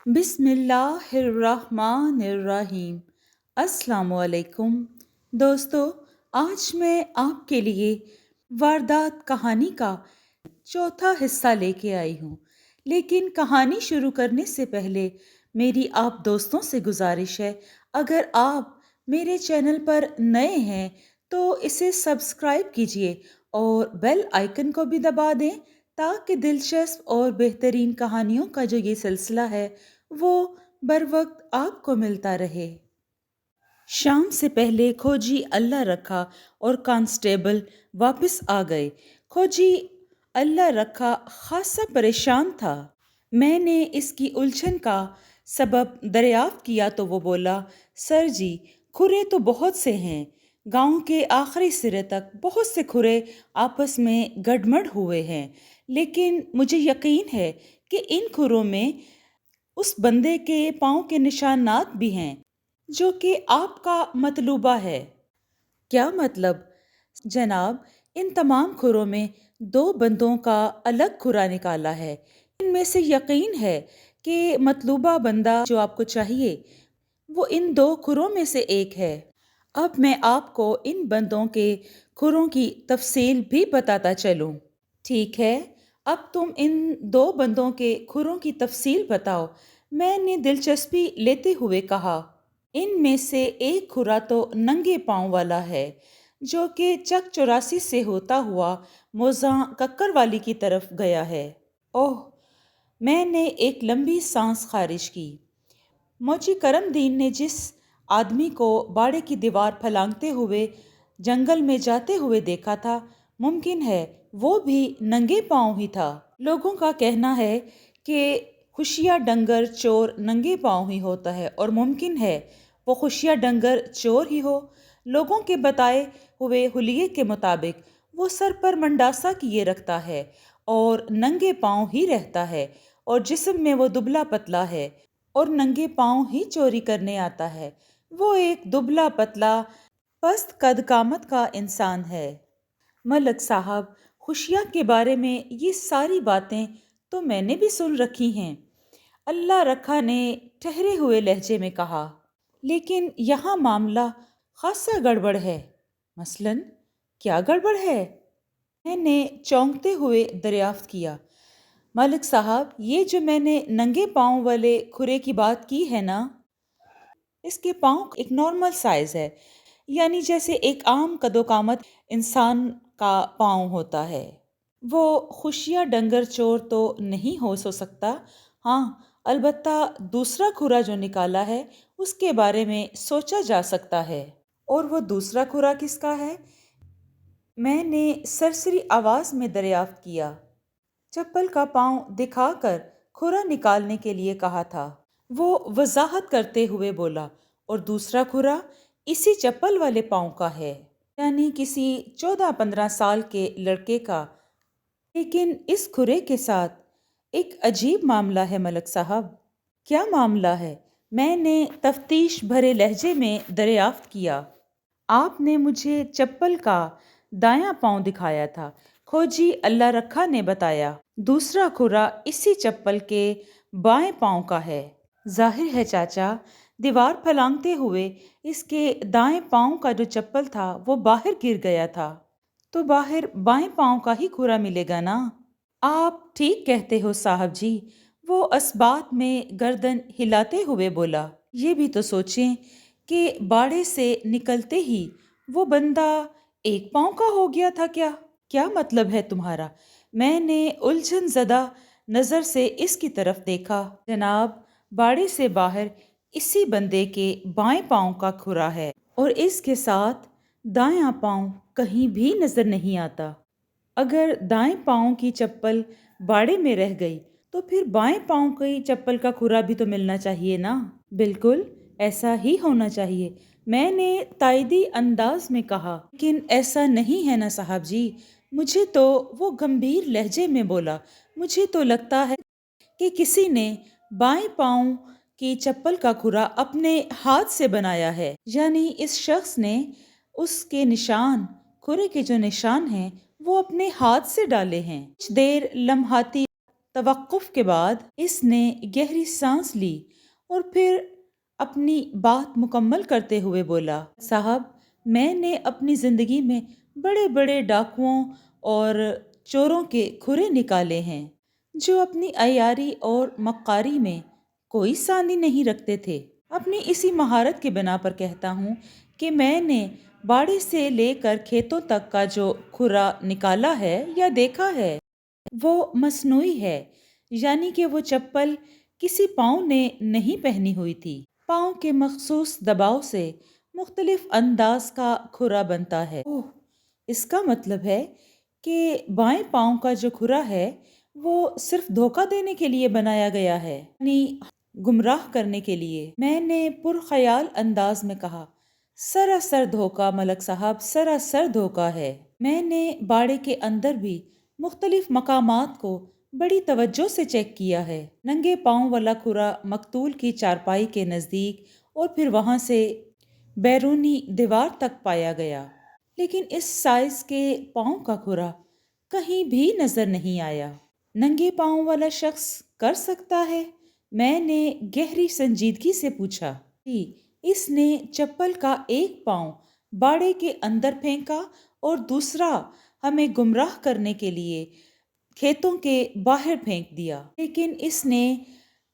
بسم اللہ الرحمن الرحیم۔ السلام علیکم دوستو، آج میں آپ کے لیے واردات کہانی کا چوتھا حصہ لے کے آئی ہوں، لیکن کہانی شروع کرنے سے پہلے میری آپ دوستوں سے گزارش ہے، اگر آپ میرے چینل پر نئے ہیں تو اسے سبسکرائب کیجئے اور بیل آئیکن کو بھی دبا دیں تاکہ دلچسپ اور بہترین کہانیوں کا جو یہ سلسلہ ہے وہ بر وقت آپ کو ملتا رہے۔ شام سے پہلے کھوجی اللہ رکھا اور کانسٹیبل واپس آ گئے۔ کھوجی اللہ رکھا خاصا پریشان تھا۔ میں نے اس کی الجھن کا سبب دریافت کیا تو وہ بولا، سر جی، کھرے تو بہت سے ہیں، گاؤں کے آخری سرے تک بہت سے کھرے آپس میں گڑمڑ ہوئے ہیں، لیکن مجھے یقین ہے کہ ان کھروں میں اس بندے کے پاؤں کے نشانات بھی ہیں جو کہ آپ کا مطلوبہ ہے۔ کیا مطلب؟ جناب، ان تمام کھروں میں 2 بندوں کا الگ کھرا نکالا ہے۔ ان میں سے یقین ہے کہ مطلوبہ بندہ جو آپ کو چاہیے وہ ان 2 کھروں میں سے ایک ہے۔ اب میں آپ کو ان بندوں کے کھروں کی تفصیل بھی بتاتا چلوں۔ ٹھیک ہے، اب تم ان 2 بندوں کے کھروں کی تفصیل بتاؤ، میں نے دلچسپی لیتے ہوئے کہا۔ ان میں سے ایک کھرا تو ننگے پاؤں والا ہے جو کہ چک 84 سے ہوتا ہوا موزاں ککر والی کی طرف گیا ہے۔ اوہ! میں نے ایک لمبی سانس خارج کی۔ موچی کرم دین نے جس آدمی کو باڑے کی دیوار پھلانگتے ہوئے جنگل میں جاتے ہوئے دیکھا تھا، ممکن ہے وہ بھی ننگے پاؤں ہی تھا۔ لوگوں کا کہنا ہے کہ خشیا ڈنگر چور ننگے پاؤں ہی ہوتا ہے، اور ممکن ہے وہ خشیا ڈنگر چور ہی ہو۔ لوگوں کے بتائے ہوئے حلیے کے مطابق وہ سر پر منڈاسا کیے رکھتا ہے اور ننگے پاؤں ہی رہتا ہے، اور جسم میں وہ دبلا پتلا ہے اور ننگے پاؤں ہی چوری کرنے آتا ہے۔ وہ ایک دبلا پتلا پست قد قامت کا انسان ہے۔ ملک صاحب، خشیا کے بارے میں یہ ساری باتیں تو میں نے بھی سن رکھی ہیں، اللہ رکھا نے ٹھہرے ہوئے لہجے میں کہا، لیکن یہاں معاملہ خاصا گڑبڑ ہے۔ مثلاً کیا گڑبڑ ہے؟ میں نے چونکتے ہوئے دریافت کیا۔ ملک صاحب، یہ جو میں نے ننگے پاؤں والے کھرے کی بات کی ہے نا، اس کے پاؤں ایک نارمل سائز ہے، یعنی جیسے ایک عام قد و قامت انسان کا پاؤں ہوتا ہے۔ وہ خشیا ڈنگر چور تو نہیں ہو سکتا۔ ہاں، البتہ دوسرا کھرا جو نکالا ہے اس کے بارے میں سوچا جا سکتا ہے۔ اور وہ دوسرا کھرا کس کا ہے؟ میں نے سرسری آواز میں دریافت کیا۔ چپل کا پاؤں دکھا کر کھرا نکالنے کے لیے کہا تھا، وہ وضاحت کرتے ہوئے بولا، اور دوسرا کھرا اسی چپل والے پاؤں کا ہے، یعنی کسی 14-15 سال کے لڑکے کا۔ لیکن اس کھرے کے ساتھ ایک عجیب معاملہ ہے ملک صاحب۔ کیا معاملہ ہے؟ میں نے تفتیش بھرے لہجے میں دریافت کیا۔ آپ نے مجھے چپل کا دایاں پاؤں دکھایا تھا، کھوجی اللہ رکھا نے بتایا۔ دوسرا کھرا اسی چپل کے بائیں پاؤں کا ہے۔ ظاہر ہے چاچا، دیوار پھلانگتے ہوئے اس کے دائیں پاؤں کا جو چپل تھا وہ باہر گر گیا تھا، تو باہر بائیں پاؤں کا ہی کھرا ملے گا نا۔ آپ ٹھیک کہتے ہو صاحب جی، وہ اسبات میں گردن ہلاتے ہوئے بولا۔ یہ بھی تو سوچیں کہ باڑے سے نکلتے ہی وہ بندہ ایک پاؤں کا ہو گیا تھا۔ کیا مطلب ہے تمہارا؟ میں نے الجھن زدہ نظر سے اس کی طرف دیکھا۔ جناب، باڑے سے باہر اسی بندے کے بائیں پاؤں کا کھرا ہے، اور اس کے ساتھ دایاں پاؤں کہیں بھی نظر نہیں آتا۔ اگر دائیں پاؤں کی چپل باڑے میں رہ گئی تو پھر بائیں پاؤں کی چپل کا کھرا بھی تو ملنا چاہیے نا۔ بالکل ایسا ہی ہونا چاہیے، میں نے تائیدی انداز میں کہا، لیکن ایسا نہیں ہے نا صاحب جی۔ مجھے تو وہ گمبھیر لہجے میں بولا، مجھے تو لگتا ہے کہ کسی نے بائیں پاؤں کی چپل کا کھرا اپنے ہاتھ سے بنایا ہے، یعنی اس شخص نے اس کے نشان، کھرے کے جو نشان ہیں وہ اپنے ہاتھ سے ڈالے ہیں۔ کچھ دیر لمحاتی توقف کے بعد اس نے گہری سانس لی اور پھر اپنی بات مکمل کرتے ہوئے بولا، صاحب، میں نے اپنی زندگی میں بڑے بڑے ڈاکوؤں اور چوروں کے کھرے نکالے ہیں جو اپنی عیاری اور مکاری میں کوئی سانی نہیں رکھتے تھے۔ اپنی اسی مہارت کی بنا پر کہتا ہوں کہ میں نے باڑے سے لے کر کھیتوں تک کا جو کھرا نکالا ہے یا دیکھا ہے وہ مصنوعی ہے، یعنی کہ وہ چپل کسی پاؤں نے نہیں پہنی ہوئی تھی۔ پاؤں کے مخصوص دباؤ سے مختلف انداز کا کھرا بنتا ہے۔ اوہ، اس کا مطلب ہے کہ بائیں پاؤں کا جو کھرا ہے وہ صرف دھوکہ دینے کے لیے بنایا گیا ہے، یعنی گمراہ کرنے کے لیے۔ میں نے پرخیال انداز میں کہا، سراسر دھوکہ ملک صاحب، سراسر دھوکہ ہے۔ میں نے باڑے کے اندر بھی مختلف مقامات کو بڑی توجہ سے چیک کیا ہے۔ ننگے پاؤں والا کھرا مقتول کی چارپائی کے نزدیک اور پھر وہاں سے بیرونی دیوار تک پایا گیا، لیکن اس سائز کے پاؤں کا کھرا کہیں بھی نظر نہیں آیا۔ ننگے پاؤں والا شخص کر سکتا ہے؟ میں نے گہری سنجیدگی سے پوچھا۔ جی، اس نے چپل کا ایک پاؤں باڑے کے اندر پھینکا اور دوسرا ہمیں گمراہ کرنے کے لیے کھیتوں کے باہر پھینک دیا، لیکن اس نے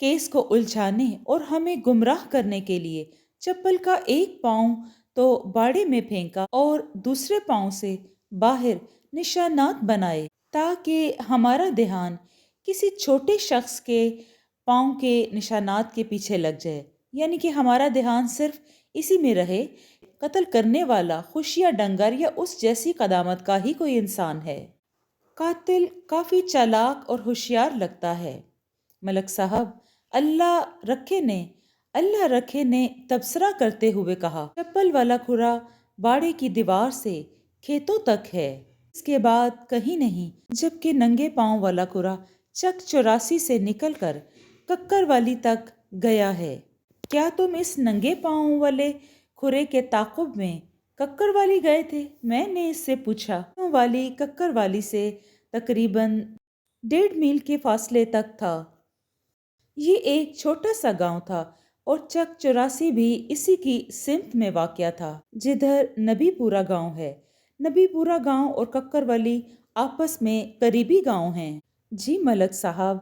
کیس کو الجھانے اور ہمیں گمراہ کرنے کے لیے چپل کا ایک پاؤں تو باڑے میں پھینکا اور دوسرے پاؤں سے باہر نشانات بنائے تاکہ ہمارا دھیان کسی چھوٹے شخص کے پاؤں کے نشانات کے پیچھے لگ جائے، یعنی کہ ہمارا دھیان صرف اسی میں رہے قتل کرنے والا خوش یا ڈنگر یا اس جیسی قدامت کا ہی کوئی انسان ہے۔ قاتل کافی چالاک اور ہوشیار لگتا ہے ملک صاحب، اللہ رکھے نے تبصرہ کرتے ہوئے کہا۔ چپل والا کھرا باڑے کی دیوار سے کھیتوں تک ہے، اس کے بعد کہیں نہیں، جبکہ ننگے پاؤں والا کھرا چک 84 سے نکل کر ککر والی تک گیا ہے۔ کیا تم اس ننگے پاؤں والے کھرے کے تعاقب میں ککر والی گئے تھے؟ میں نے اس سے پوچھا۔ والی ککر والی سے تقریباً 1.5 میل کے فاصلے تک تھا۔ یہ ایک چھوٹا سا گاؤں تھا اور چک 84 بھی اسی کی سمت میں واقع تھا جدھر نبی پورہ گاؤں ہے۔ نبی پورہ گاؤں اور ککر والی آپس میں قریبی گاؤں ہیں۔ جی ملک صاحب،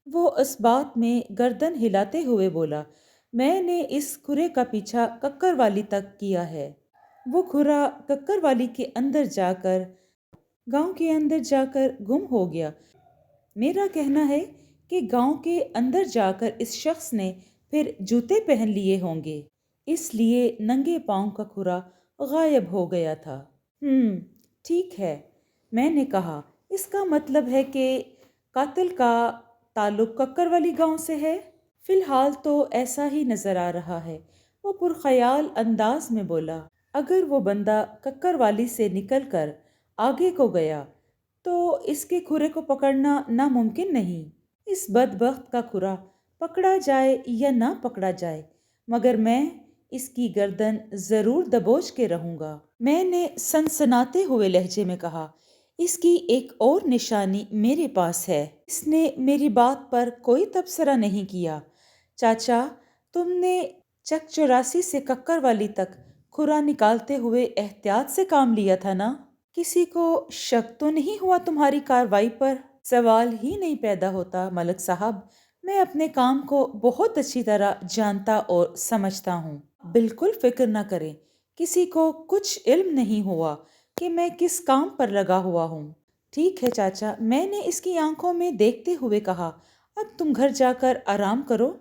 وہ اس بات میں گردن ہلاتے ہوئے بولا، میں نے اس کھرے کا پیچھا ککر والی تک کیا ہے۔ وہ کھرا ککر والی کے اندر جا کر گاؤں کے اندر جا کر گم ہو گیا۔ میرا کہنا ہے کہ گاؤں کے اندر جا کر اس شخص نے پھر جوتے پہن لیے ہوں گے، اس لیے ننگے پاؤں کا کھرا غائب ہو گیا تھا۔ ٹھیک ہے، میں نے کہا، اس کا مطلب ہے کہ قاتل کا تعلق ککر والی گاؤں سے ہے؟ فی الحال تو ایسا ہی نظر آ رہا ہے، وہ پرخیال انداز میں بولا۔ اگر وہ بندہ ککر والی سے نکل کر آگے کو گیا تو اس کے کھرے کو پکڑنا ناممکن نہیں۔ اس بدبخت کا کھرا پکڑا جائے یا نہ پکڑا جائے، مگر میں اس کی گردن ضرور دبوچ کے رہوں گا۔ میں نے سنسناتے ہوئے لہجے میں کہا، اس کی ایک اور نشانی میرے پاس ہے۔ اس نے میری بات پر کوئی تبصرہ نہیں کیا۔ چاچا، تم نے چک 84 سے ککر والی تک کھرا نکالتے ہوئے احتیاط سے کام لیا تھا نا؟ کسی کو شک تو نہیں ہوا تمہاری کارروائی پر؟ سوال ہی نہیں پیدا ہوتا ملک صاحب، میں اپنے کام کو بہت اچھی طرح جانتا اور سمجھتا ہوں۔ بالکل فکر نہ کریں، کسی کو کچھ علم نہیں ہوا کہ میں کس کام پر لگا ہوا ہوں۔ ٹھیک ہے چاچا، میں نے اس کی آنکھوں میں دیکھتے ہوئے کہا، اب تم گھر جا کر آرام کرو،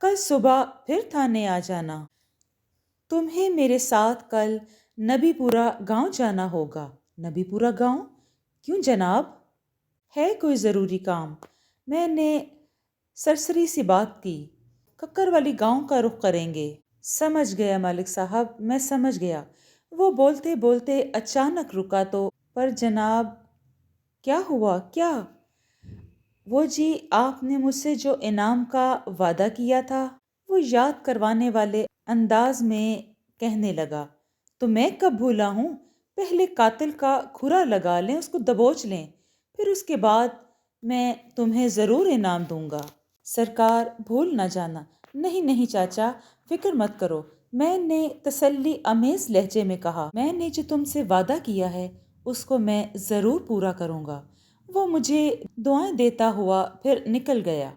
کل صبح پھر تھانے آ جانا۔ تمہیں میرے ساتھ کل نبی پورہ گاؤں جانا ہوگا۔ نبی پورہ گاؤں؟ کیوں جناب؟ ہے کوئی ضروری کام؟ میں نے سرسری سی بات کی۔ ککر والی گاؤں کا رخ کریں گے۔ سمجھ گیا ملک صاحب، میں سمجھ گیا۔ وہ بولتے بولتے اچانک رکا تو، پر جناب۔ کیا ہوا؟ کیا؟ وہ جی، آپ نے مجھ سے جو انعام کا وعدہ کیا تھا، وہ یاد کروانے والے انداز میں کہنے لگا۔ تو میں کب بھولا ہوں، پہلے قاتل کا کھرا لگا لیں، اس کو دبوچ لیں، پھر اس کے بعد میں تمہیں ضرور انعام دوں گا۔ سرکار بھول نہ جانا۔ نہیں نہیں چاچا، فکر مت کرو، میں نے تسلی آمیز لہجے میں کہا۔ میں نے جو تم سے وعدہ کیا ہے اس کو میں ضرور پورا کروں گا۔ وہ مجھے دعائیں دیتا ہوا پھر نکل گیا۔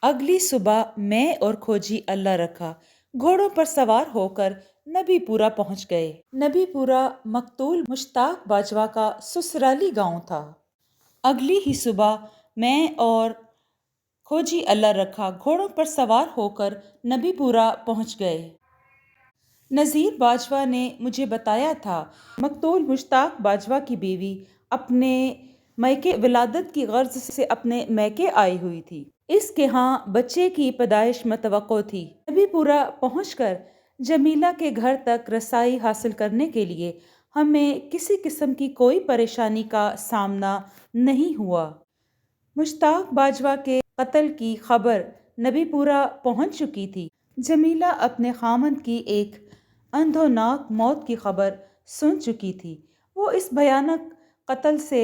اگلی صبح میں اور کھوجی اللہ رکھا گھوڑوں پر سوار ہو کر نبی پورہ پہنچ گئے۔ نبی پورہ مقتول مشتاق باجوہ کا سسرالی گاؤں تھا۔ اگلی ہی صبح میں اور کھوجی اللہ رکھا گھوڑوں پر سوار ہو کر نبی پورہ پہنچ گئے۔ نذیر باجوہ نے مجھے بتایا تھا مقتول مشتاق باجوہ کی بیوی اپنے میکے ولادت کی غرض سے اپنے میکے آئی ہوئی تھی۔ اس کے ہاں بچے کی پیدائش متوقع تھی۔ نبی پورہ پہنچ کر جمیلہ کے گھر تک رسائی حاصل کرنے کے لیے ہمیں کسی قسم کی کوئی پریشانی کا سامنا نہیں ہوا۔ مشتاق باجوہ کے قتل کی خبر نبی پورہ پہنچ چکی تھی۔ جمیلہ اپنے خامند کی ایک اندھوناک موت کی خبر سن چکی تھی۔ وہ اس بھیانک قتل سے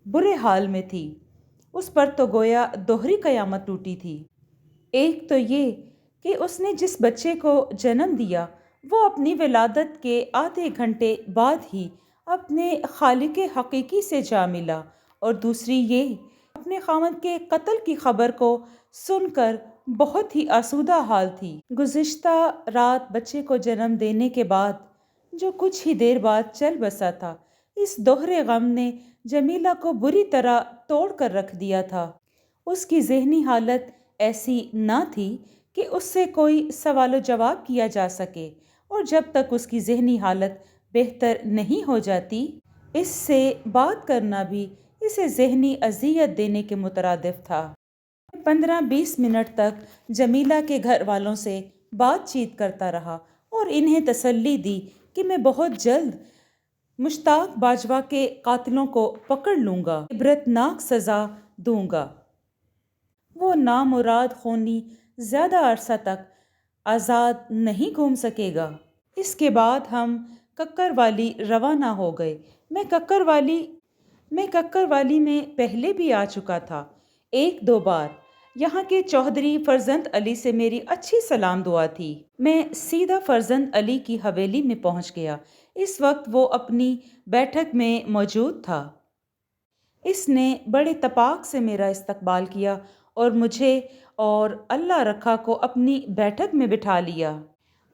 برے حال میں تھی۔ اس پر تو گویا دوہری قیامت ٹوٹی تھی۔ ایک تو یہ کہ اس نے جس بچے کو جنم دیا وہ اپنی ولادت کے آدھے گھنٹے بعد ہی اپنے خالق حقیقی سے جا ملا، اور دوسری یہ اپنے خامند کے قتل کی خبر کو سن کر بہت ہی آسودہ حال تھی۔ گزشتہ رات بچے کو جنم دینے کے بعد جو کچھ ہی دیر بعد چل بسا تھا، اس دوہرے غم نے جمیلہ کو بری طرح توڑ کر رکھ دیا تھا۔ اس کی ذہنی حالت ایسی نہ تھی کہ اس سے کوئی سوال و جواب کیا جا سکے، اور جب تک اس کی ذہنی حالت بہتر نہیں ہو جاتی اس سے بات کرنا بھی اسے ذہنی اذیت دینے کے مترادف تھا۔ 15-20 منٹ تک جمیلہ کے گھر والوں سے بات چیت کرتا رہا اور انہیں تسلی دی کہ میں بہت جلد مشتاق باجوہ کے قاتلوں کو پکڑ لوں گا، عبرتناک سزا دوں گا۔ وہ نامراد خونی زیادہ عرصہ تک آزاد نہیں گھوم سکے گا۔ اس کے بعد ہم ککر والی روانہ ہو گئے۔ میں ککر والی میں پہلے بھی آ چکا تھا 1-2 بار۔ یہاں کے چودھری فرزند علی سے میری اچھی سلام دعا تھی۔ میں سیدھا فرزند علی کی حویلی میں پہنچ گیا۔ اس وقت وہ اپنی بیٹھک میں موجود تھا۔ اس نے بڑے تپاک سے میرا استقبال کیا اور مجھے اور اللہ رکھا کو اپنی بیٹھک میں بٹھا لیا۔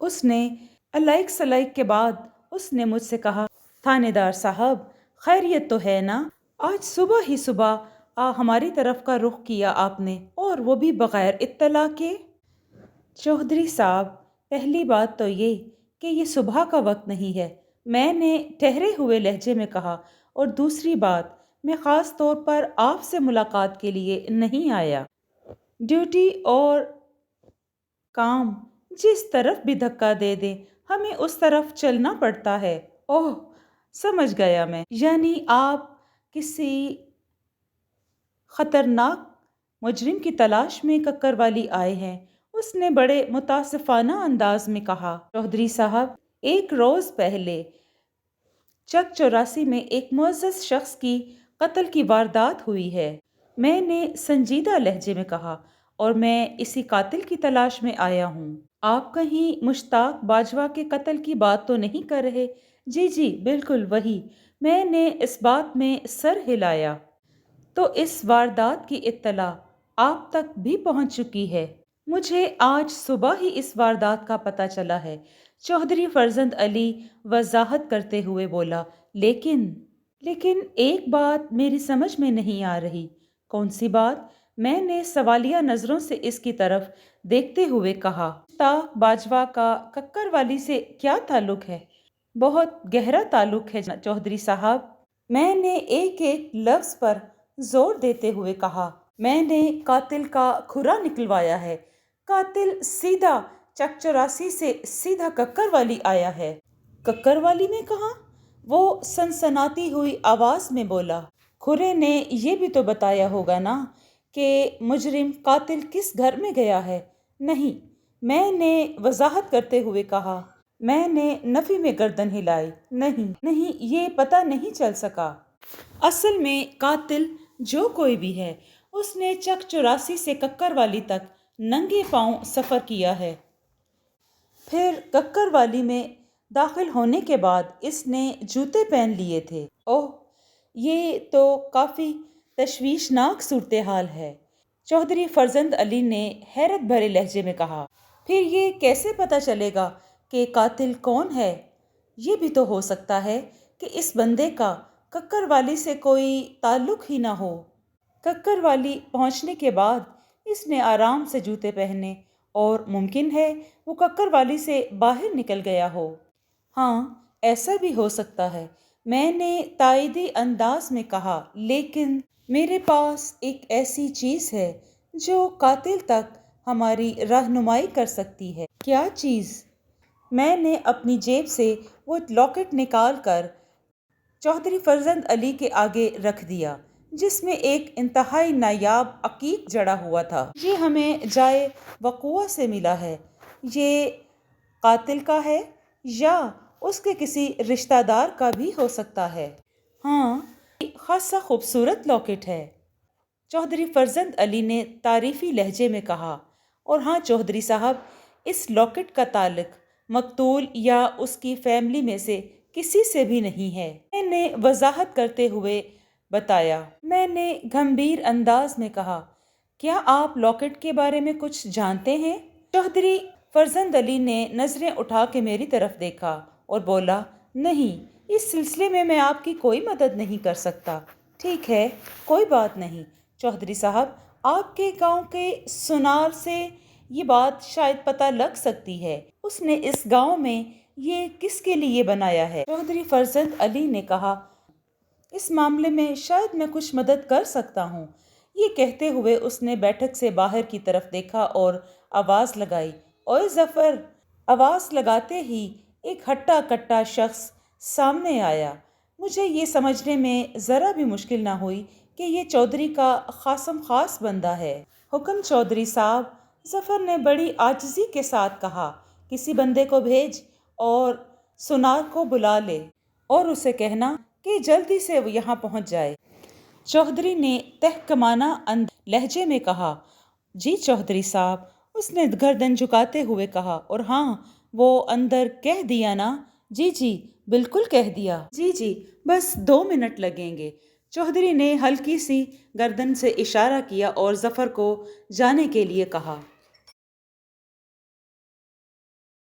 اس نے علیک سلیک کے بعد اس نے مجھ سے کہا، تھانے دار صاحب، خیریت تو ہے نا؟ آج صبح ہی ہماری طرف کا رخ کیا آپ نے، اور وہ بھی بغیر اطلاع کے۔ چودھری صاحب، پہلی بات تو یہ کہ یہ صبح کا وقت نہیں ہے، میں نے ٹھہرے ہوئے لہجے میں کہا، اور دوسری بات میں خاص طور پر آپ سے ملاقات کے لیے نہیں آیا۔ ڈیوٹی اور کام جس طرف بھی دھکا دے دیں ہمیں اس طرف چلنا پڑتا ہے۔ اوہ، سمجھ گیا میں، یعنی آپ کسی خطرناک مجرم کی تلاش میں ککر والی آئے ہیں، اس نے بڑے متاسفانہ انداز میں کہا۔ چودھری صاحب، 1 روز پہلے چک 84 میں ایک معزز شخص کی قتل کی واردات ہوئی ہے، میں نے سنجیدہ لہجے میں کہا، اور میں اسی قاتل کی تلاش میں آیا ہوں۔ آپ کہیں مشتاق باجوہ کے قتل کی بات تو نہیں کر رہے؟ جی بالکل وہی۔ میں نے اس بات میں سر ہلایا۔ تو اس واردات کی اطلاع آپ تک بھی پہنچ چکی ہے؟ مجھے آج صبح ہی اس واردات کا پتہ چلا ہے، چودھری فرزند علی وضاحت کرتے ہوئے بولا۔ لیکن ایک بات میری سمجھ میں نہیں آ رہی۔ کون سی بات؟ میں نے سوالیہ نظروں سے اس کی طرف دیکھتے ہوئے کہا۔ مشتاق باجوہ کا ککر والی سے کیا تعلق ہے؟ بہت گہرا تعلق ہے چودھری صاحب، میں نے ایک لفظ پر زور دیتے ہوئے کہا۔ میں نے قاتل کا کھرا نکلوایا ہے۔ قاتل سیدھا چک 84 سے سیدھا ککر والی آیا ہے۔ ککر والی نے کہا؟ وہ سنسناتی ہوئی آواز میں بولا۔ کھرے نے یہ بھی تو بتایا ہوگا نا کہ مجرم قاتل کس گھر میں گیا ہے؟ نہیں، میں نے وضاحت کرتے ہوئے کہا۔ میں نے نفی میں گردن ہلائی۔ نہیں، یہ پتہ نہیں چل سکا۔ اصل میں قاتل جو کوئی بھی ہے، اس نے چک 84 سے ککر والی تک ننگے پاؤں سفر کیا ہے۔ پھر ککر والی میں داخل ہونے کے بعد اس نے جوتے پہن لیے تھے۔ اوہ، یہ تو کافی تشویشناک صورتحال ہے، چودھری فرزند علی نے حیرت بھرے لہجے میں کہا۔ پھر یہ کیسے پتہ چلے گا کہ قاتل کون ہے؟ یہ بھی تو ہو سکتا ہے کہ اس بندے کا ککر والی سے کوئی تعلق ہی نہ ہو۔ ککر والی پہنچنے کے بعد اس نے آرام سے جوتے پہنے اور ممکن ہے وہ ککر والی سے باہر نکل گیا ہو۔ ہاں، ایسا بھی ہو سکتا ہے، میں نے تائیدی انداز میں کہا، لیکن میرے پاس ایک ایسی چیز ہے جو قاتل تک ہماری رہنمائی کر سکتی ہے۔ کیا چیز؟ میں نے اپنی جیب سے وہ لاکٹ نکال کر چودھری فرزند علی کے آگے رکھ دیا، جس میں ایک انتہائی نایاب عقیق جڑا ہوا تھا۔ یہ ہمیں جائے وقوع سے ملا ہے۔ یہ قاتل کا ہے یا اس کے کسی رشتہ دار کا بھی ہو سکتا ہے۔ ہاں، یہ خاصا خوبصورت لاکٹ ہے، چودھری فرزند علی نے تعریفی لہجے میں کہا۔ اور ہاں چودھری صاحب، اس لاکٹ کا تعلق مقتول یا اس کی فیملی میں سے کسی سے بھی نہیں ہے، میں نے وضاحت کرتے ہوئے بتایا۔ میں نے گمبھیر انداز میں کہا، کیا آپ لاکٹ کے بارے میں کچھ جانتے ہیں؟ چودھری فرزند علی نے نظریں اٹھا کے میری طرف دیکھا اور بولا، نہیں، اس سلسلے میں آپ کی کوئی مدد نہیں کر سکتا۔ ٹھیک ہے، کوئی بات نہیں چودھری صاحب، آپ کے گاؤں کے سونار سے یہ بات شاید پتہ لگ سکتی ہے، اس نے اس گاؤں میں یہ کس کے لیے بنایا ہے؟ چودھری فرزند علی نے کہا، اس معاملے میں شاید میں کچھ مدد کر سکتا ہوں۔ یہ کہتے ہوئے اس نے بیٹھک سے باہر کی طرف دیکھا اور آواز لگائی، اوئے ظفر! آواز لگاتے ہی ایک ہٹا کٹا شخص سامنے آیا۔ مجھے یہ سمجھنے میں ذرا بھی مشکل نہ ہوئی کہ یہ چودھری کا خاصم خاص بندہ ہے۔ حکم چودھری صاحب، ظفر نے بڑی عاجزی کے ساتھ کہا، کسی بندے کو بھیج اور سونار کو بلا لے اور اسے کہنا کہ جلدی سے وہ یہاں پہنچ جائے۔ چودھری نے تحکمانہ لہجے میں کہا، جی چودھری صاحب، اس نے گردن جھکاتے ہوئے کہا، اور ہاں، وہ اندر کہہ دیا نا؟ جی جی، بالکل کہہ دیا۔ جی جی، بس 2 منٹ لگیں گے۔ چودھری نے ہلکی سی گردن سے اشارہ کیا اور ظفر کو جانے کے لیے کہا۔